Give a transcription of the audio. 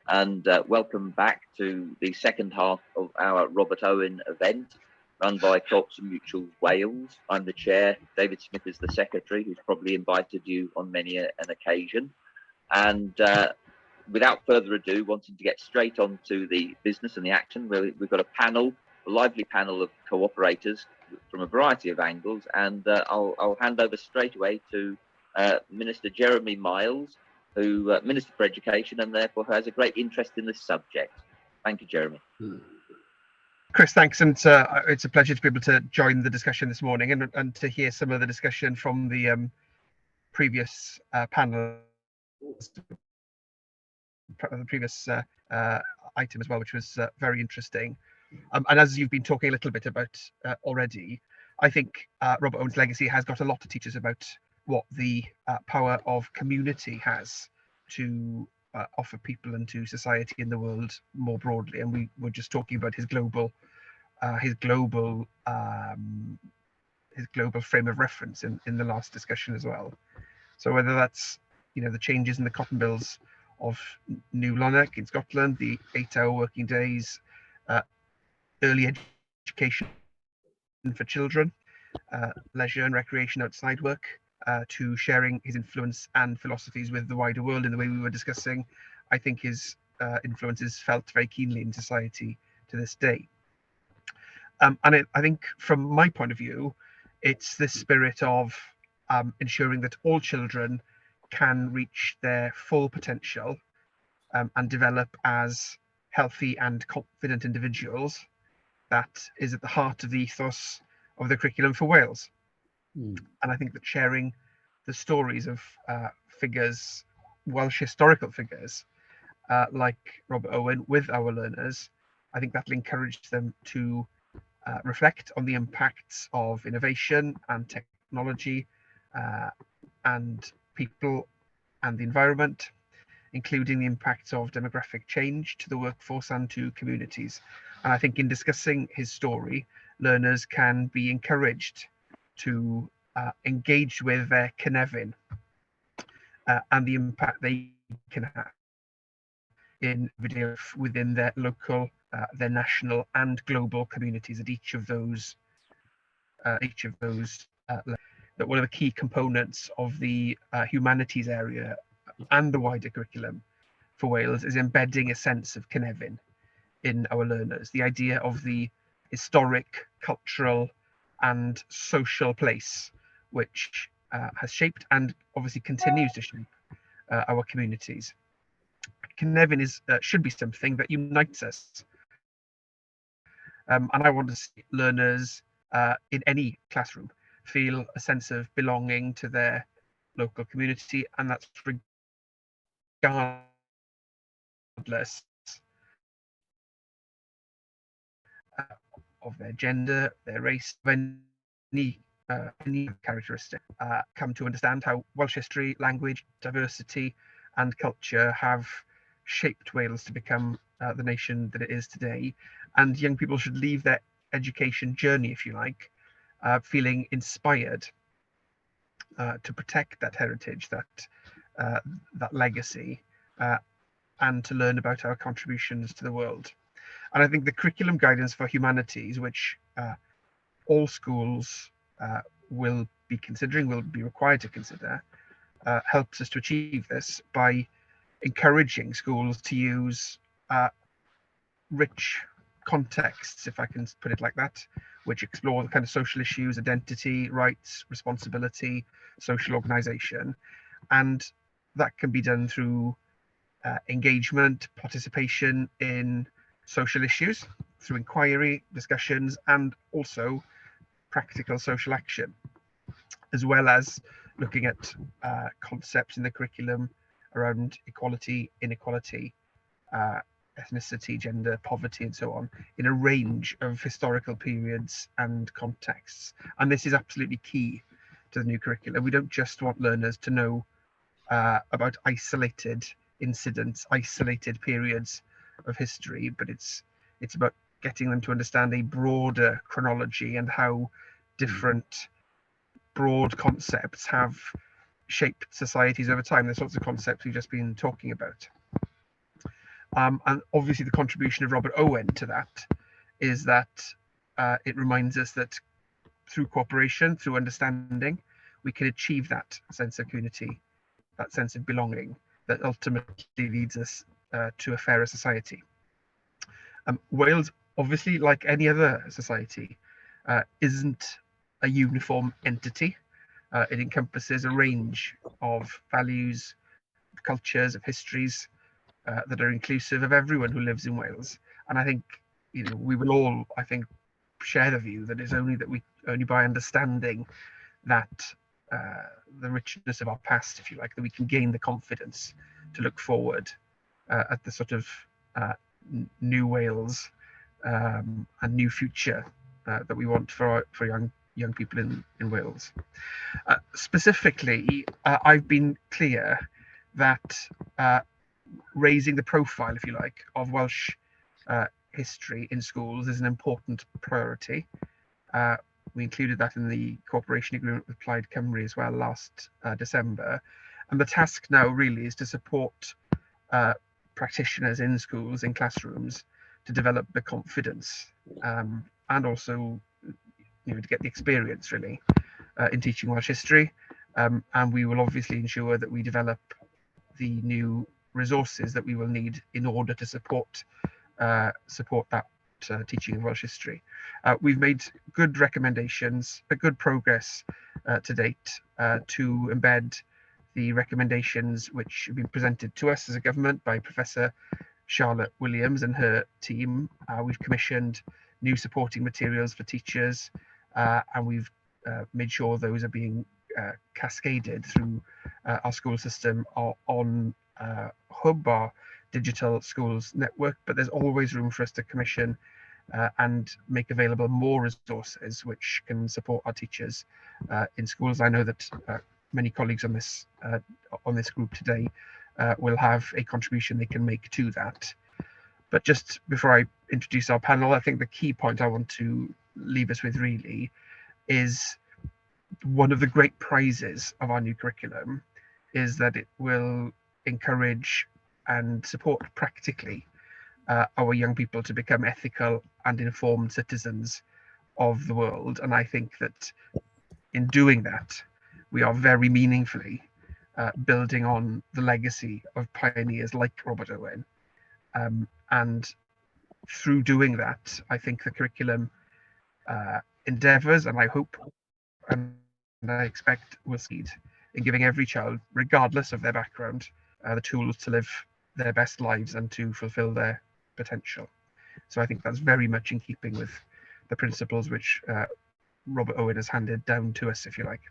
and welcome back to the second half of our Robert Owen event run by Co-ops and Mutuals Wales. I'm the chair, David Smith is the secretary, who's probably invited you on many an occasion. And without further ado, wanting to get straight on to the business and the action, we've got a lively panel of co-operators from a variety of angles, and I'll hand over straight away to Minister Jeremy Miles, who Minister for Education, and therefore has a great interest in this subject. Thank you, Jeremy. Chris, thanks, and it's a pleasure to be able to join the discussion this morning and to hear some of the discussion from the previous panel, the previous item as well, which was very interesting. And as you've been talking a little bit about already, I think Robert Owen's legacy has got a lot to teach us about what the power of community has to offer people and to society in the world more broadly. And we were just talking about his global frame of reference in the last discussion as well. So whether that's the changes in the cotton bills of New Lanark in Scotland, the 8-hour working days, early education for children, leisure and recreation outside work, to sharing his influence and philosophies with the wider world in the way we were discussing, I think his influence is felt very keenly in society to this day. I think from my point of view, it's this spirit of ensuring that all children can reach their full potential and develop as healthy and confident individuals that is at the heart of the ethos of the curriculum for Wales. And I think that sharing the stories of figures, Welsh historical figures, like Robert Owen with our learners, I think that'll encourage them to reflect on the impacts of innovation and technology and people and the environment, including the impacts of demographic change to the workforce and to communities. And I think in discussing his story, learners can be encouraged to engage with their Cynefin and the impact they can have in video within their local, their national and global communities at each of those that one of the key components of the humanities area and the wider curriculum for Wales is embedding a sense of Cynefin in our learners. The idea of the historic, cultural and social place which has shaped and obviously continues to shape our communities. Cynefin should be something that unites us. And I want to see learners in any classroom feel a sense of belonging to their local community, and that's regardless of their gender, their race, any characteristic. Come to understand how Welsh history, language, diversity and culture have shaped Wales to become the nation that it is today. And young people should leave their education journey, if you like, feeling inspired to protect that heritage, that legacy, and to learn about our contributions to the world. And I think the curriculum guidance for humanities, which all schools will be required to consider, helps us to achieve this by encouraging schools to use rich contexts, if I can put it like that, which explore the kind of social issues, identity, rights, responsibility, social organisation. And that can be done through engagement, participation in social issues, through inquiry, discussions, and also practical social action, as well as looking at concepts in the curriculum around equality, inequality, ethnicity, gender, poverty, and so on, in a range of historical periods and contexts. And this is absolutely key to the new curriculum. We don't just want learners to know about isolated incidents, isolated periods of history, but it's about getting them to understand a broader chronology and how different broad concepts have shaped societies over time, the sorts of concepts we've just been talking about. And obviously the contribution of Robert Owen to that is that it reminds us that through cooperation, through understanding, we can achieve that sense of community, that sense of belonging that ultimately leads us to a fairer society. Wales, obviously, like any other society, isn't a uniform entity. It encompasses a range of values, cultures, of histories that are inclusive of everyone who lives in Wales. And I think, we will all, I think, share the view that it's only by understanding that the richness of our past, if you like, that we can gain the confidence to look forward at the sort of new Wales and new future that we want for young people in Wales. Specifically, I've been clear that raising the profile, if you like, of Welsh history in schools is an important priority. We included that in the cooperation agreement with Plaid Cymru as well last December. And the task now really is to support practitioners in schools, in classrooms, to develop the confidence and also to get the experience really in teaching Welsh history. And we will obviously ensure that we develop the new resources that we will need in order to support that teaching of Welsh history. We've made good recommendations, good progress to date to embed the recommendations which have been presented to us as a government by Professor Charlotte Williams and her team. We've commissioned new supporting materials for teachers, and we've made sure those are being cascaded through our school system on Hub, our digital schools network. But there's always room for us to commission and make available more resources which can support our teachers in schools. I know that many colleagues on this group today will have a contribution they can make to that. But just before I introduce our panel, I think the key point I want to leave us with really is one of the great prizes of our new curriculum is that it will encourage and support practically our young people to become ethical and informed citizens of the world. And I think that in doing that, we are very meaningfully building on the legacy of pioneers like Robert Owen. And through doing that, I think the curriculum endeavours, and I hope and I expect will succeed in giving every child, regardless of their background, the tools to live their best lives and to fulfil their potential. So I think that's very much in keeping with the principles which Robert Owen has handed down to us, if you like.